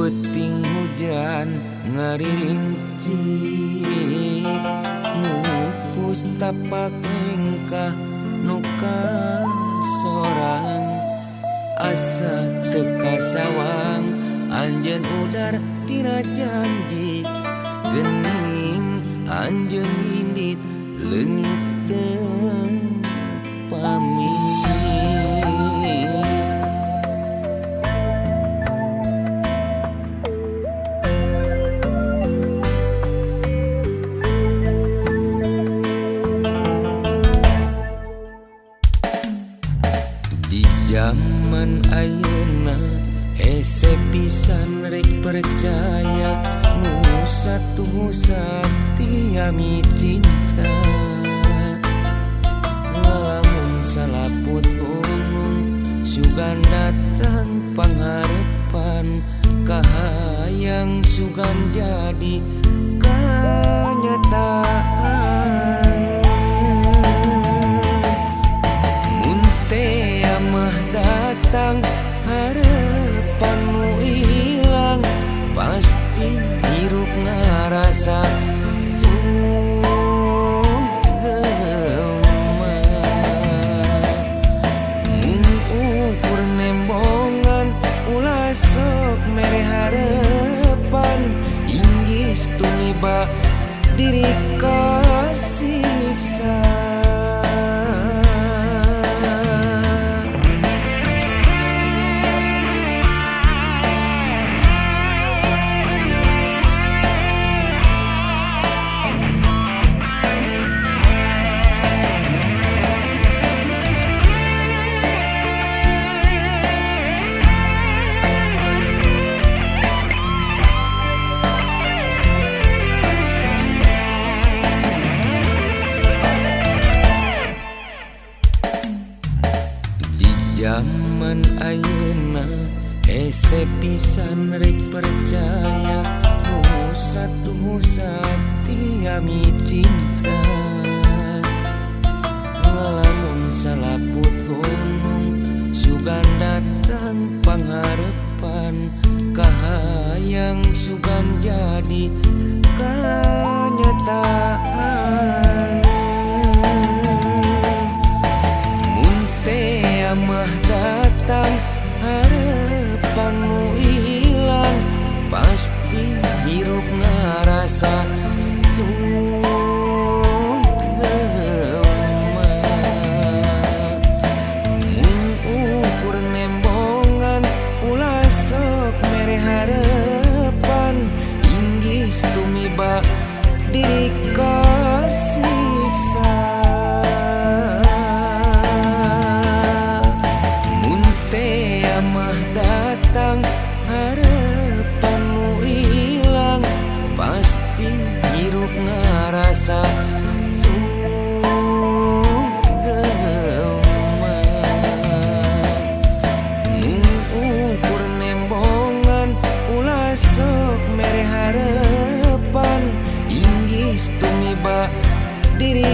Peting hujan ngarincik mupus tapak lengkah nuka sorang asa teka sawang anjeun udar tina janji gening anjeun hindit leungit teu pamit. Di zaman ayeuna hese pisan rek percaya nu satu satia mi cinta ngalamun salaput unung sugan datang pangharepan kahayang sugan jadi kenyataan. Datang harapanmu hilang pasti hirup ngarasa sunggeuma mengukur nembongan ulah sok mere harapan inggis tumiba diri kasiksa. Zaman ayeuna hese pisan rek percaya nu satu satia mi cinta ngalamun salaput gunung sugan datang pangharepan kahayang sugan jadi kenyataan. Mah datang harapanmu hilang pasti hirup ngarasa sunggeuma mengukur nembongan ulah sok mere harapan inggis tumiba diri kasiksa. Datang harapanmu hilang pasti hirup ngarasa sunggeuma mengukur nembongan ulah sok mere harapan inggis tumiba diri